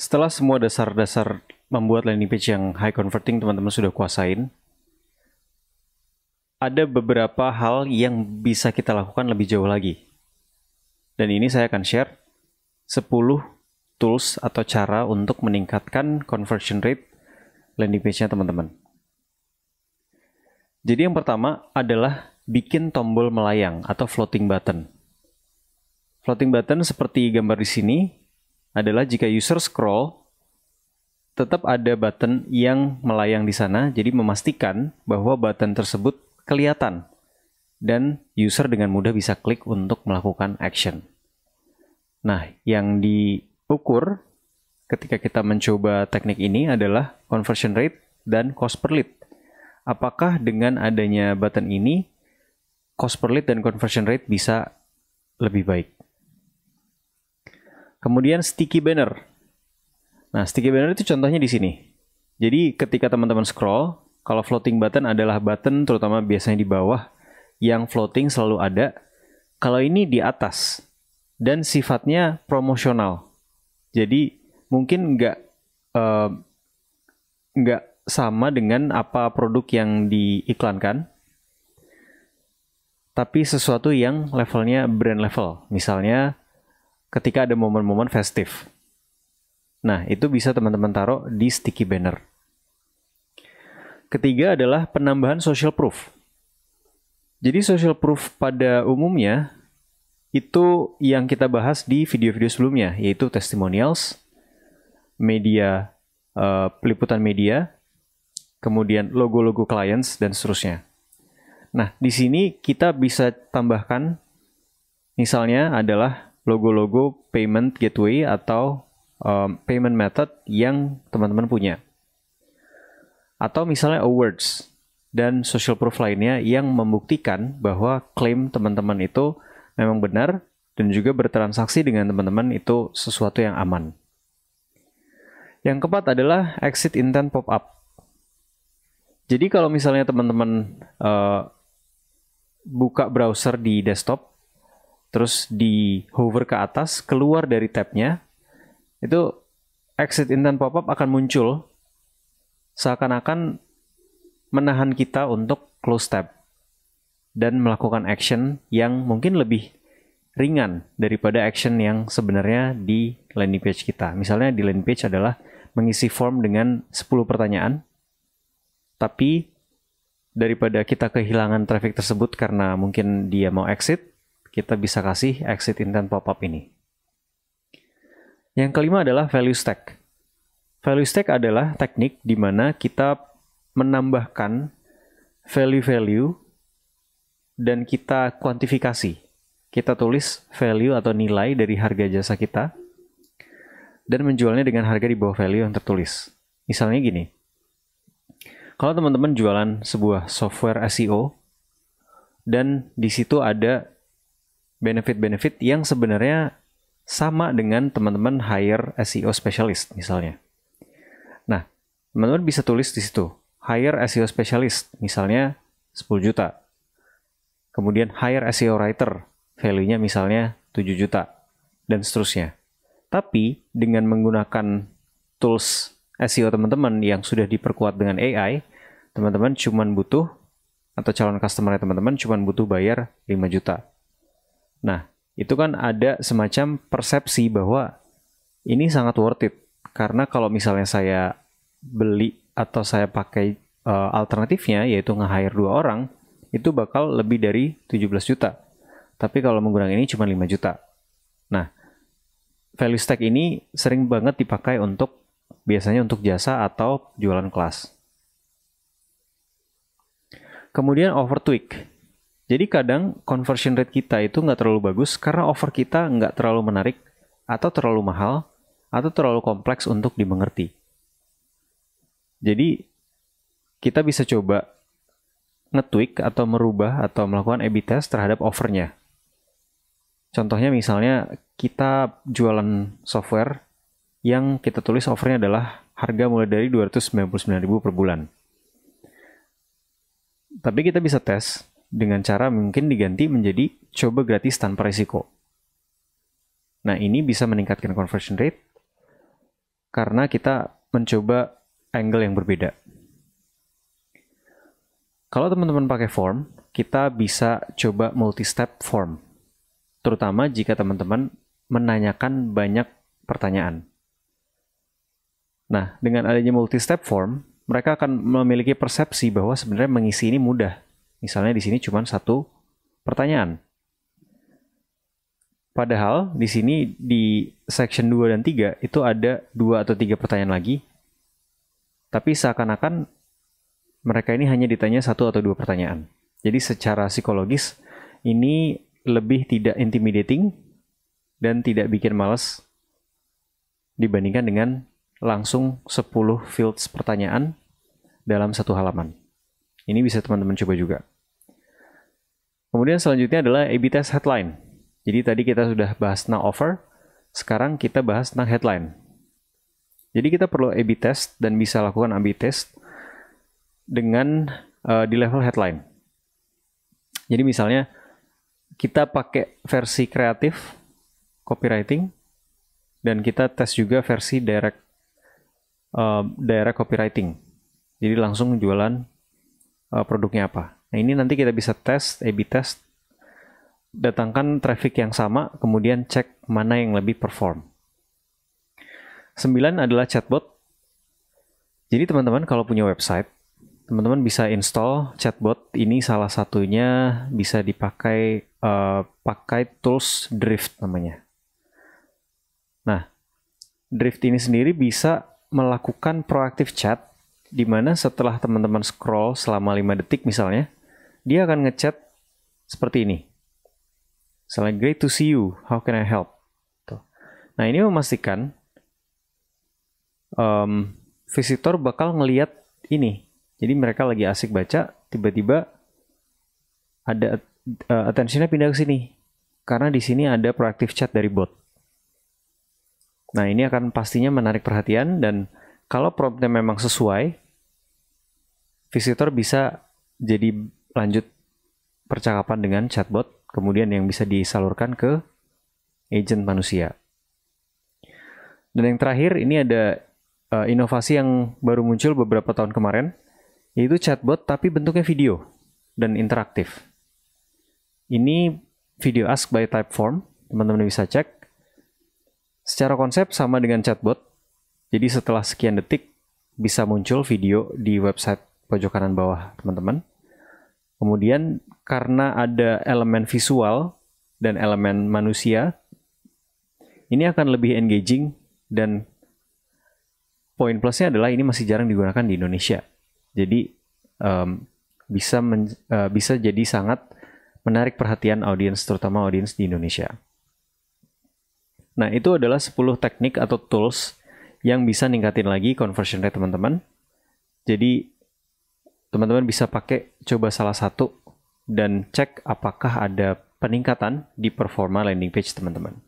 Setelah semua dasar-dasar membuat landing page yang high converting teman-teman sudah kuasain, ada beberapa hal yang bisa kita lakukan lebih jauh lagi. Dan ini saya akan share 10 tools atau cara untuk meningkatkan conversion rate landing page-nya teman-teman. Jadi yang pertama adalah bikin tombol melayang atau floating button. Floating button seperti gambar di sini adalah jika user scroll, tetap ada button yang melayang di sana, jadi memastikan bahwa button tersebut kelihatan dan user dengan mudah bisa klik untuk melakukan action. Nah, yang diukur ketika kita mencoba teknik ini adalah conversion rate dan cost per lead. Apakah dengan adanya button ini, cost per lead dan conversion rate bisa lebih baik? Kemudian sticky banner. Nah, sticky banner itu contohnya di sini. Jadi ketika teman-teman scroll, kalau floating button adalah button terutama biasanya di bawah yang floating selalu ada. Kalau ini di atas dan sifatnya promosional. Jadi mungkin nggak sama dengan apa produk yang diiklankan, tapi sesuatu yang levelnya brand level. Misalnya ketika ada momen-momen festif. Nah, itu bisa teman-teman taruh di sticky banner. Ketiga adalah penambahan social proof. Jadi social proof pada umumnya itu yang kita bahas di video-video sebelumnya, yaitu testimonials, media, peliputan media, kemudian logo-logo clients, dan seterusnya. Nah, di sini kita bisa tambahkan, misalnya adalah logo-logo payment gateway atau payment method yang teman-teman punya. Atau misalnya awards dan social proof lainnya yang membuktikan bahwa klaim teman-teman itu memang benar dan juga bertransaksi dengan teman-teman itu sesuatu yang aman. Yang keempat adalah exit intent pop-up. Jadi kalau misalnya teman-teman buka browser di desktop, terus di hover ke atas, keluar dari tabnya, itu exit intent pop-up akan muncul seakan-akan menahan kita untuk close tab dan melakukan action yang mungkin lebih ringan daripada action yang sebenarnya di landing page kita. Misalnya di landing page adalah mengisi form dengan 10 pertanyaan, tapi daripada kita kehilangan traffic tersebut karena mungkin dia mau exit, kita bisa kasih exit intent pop-up ini. Yang kelima adalah value stack. Value stack adalah teknik di mana kita menambahkan value-value dan kita kuantifikasi. Kita tulis value atau nilai dari harga jasa kita dan menjualnya dengan harga di bawah value yang tertulis. Misalnya gini, kalau teman-teman jualan sebuah software SEO dan di situ ada benefit-benefit yang sebenarnya sama dengan teman-teman hire SEO specialist misalnya. Nah, teman-teman bisa tulis di situ, hire SEO specialist misalnya 10 juta. Kemudian hire SEO writer, value-nya misalnya 7 juta dan seterusnya. Tapi dengan menggunakan tools SEO teman-teman yang sudah diperkuat dengan AI, teman-teman cuma butuh atau calon customer teman-teman cuma butuh bayar 5 juta. Nah, itu kan ada semacam persepsi bahwa ini sangat worth it. Karena kalau misalnya saya beli atau saya pakai alternatifnya, yaitu nge-hire 2 orang, itu bakal lebih dari 17 juta. Tapi kalau menggunakan ini cuma 5 juta. Nah, value stack ini sering banget dipakai biasanya untuk jasa atau jualan kelas. Kemudian overtweak. Jadi kadang conversion rate kita itu nggak terlalu bagus karena offer kita nggak terlalu menarik atau terlalu mahal atau terlalu kompleks untuk dimengerti. Jadi kita bisa coba nge-tweak atau merubah atau melakukan A/B test terhadap offernya. Contohnya misalnya kita jualan software yang kita tulis offernya adalah harga mulai dari 299.000 per bulan. Tapi kita bisa tes dengan cara mungkin diganti menjadi coba gratis tanpa risiko. Nah, ini bisa meningkatkan conversion rate karena kita mencoba angle yang berbeda. Kalau teman-teman pakai form, kita bisa coba multi-step form, terutama jika teman-teman menanyakan banyak pertanyaan. Nah, dengan adanya multi-step form, mereka akan memiliki persepsi bahwa sebenarnya mengisi ini mudah. Misalnya di sini cuma satu pertanyaan. Padahal di sini di section 2 dan 3 itu ada 2 atau 3 pertanyaan lagi. Tapi seakan-akan mereka ini hanya ditanya 1 atau 2 pertanyaan. Jadi secara psikologis ini lebih tidak intimidating dan tidak bikin males dibandingkan dengan langsung 10 fields pertanyaan dalam satu halaman. Ini bisa teman-teman coba juga. Kemudian selanjutnya adalah A/B test headline. Jadi tadi kita sudah bahas tentang offer, sekarang kita bahas tentang headline. Jadi kita perlu A/B test dan bisa lakukan A/B test dengan di level headline. Jadi misalnya kita pakai versi kreatif, copywriting, dan kita tes juga versi direct copywriting. Jadi langsung jualan produknya apa. Nah ini nanti kita bisa tes, A/B test, datangkan traffic yang sama, kemudian cek mana yang lebih perform. 9 adalah chatbot. Jadi teman-teman kalau punya website, teman-teman bisa install chatbot. Ini salah satunya bisa dipakai pakai tools Drift namanya. Nah, Drift ini sendiri bisa melakukan proactive chat, di mana setelah teman-teman scroll selama 5 detik misalnya, dia akan ngechat seperti ini. Misalnya, great to see you, how can I help? Tuh. Nah, ini memastikan visitor bakal ngeliat ini. Jadi mereka lagi asik baca, tiba-tiba ada attention-nya pindah ke sini. Karena di sini ada proactive chat dari bot. Nah, ini akan pastinya menarik perhatian, dan kalau promptnya memang sesuai, visitor bisa jadi lanjut percakapan dengan chatbot, kemudian yang bisa disalurkan ke agent manusia. Dan yang terakhir, ini ada inovasi yang baru muncul beberapa tahun kemarin, yaitu chatbot tapi bentuknya video dan interaktif. Ini video ask by Typeform, teman-teman bisa cek. Secara konsep sama dengan chatbot, jadi setelah sekian detik bisa muncul video di website pojok kanan bawah teman-teman. Kemudian karena ada elemen visual dan elemen manusia, ini akan lebih engaging, dan poin plusnya adalah ini masih jarang digunakan di Indonesia. Jadi bisa jadi sangat menarik perhatian audiens, terutama audiens di Indonesia. Nah, itu adalah 10 teknik atau tools yang bisa ningkatin lagi conversion rate teman-teman. Jadi, teman-teman bisa pakai coba salah satu dan cek apakah ada peningkatan di performa landing page teman-teman.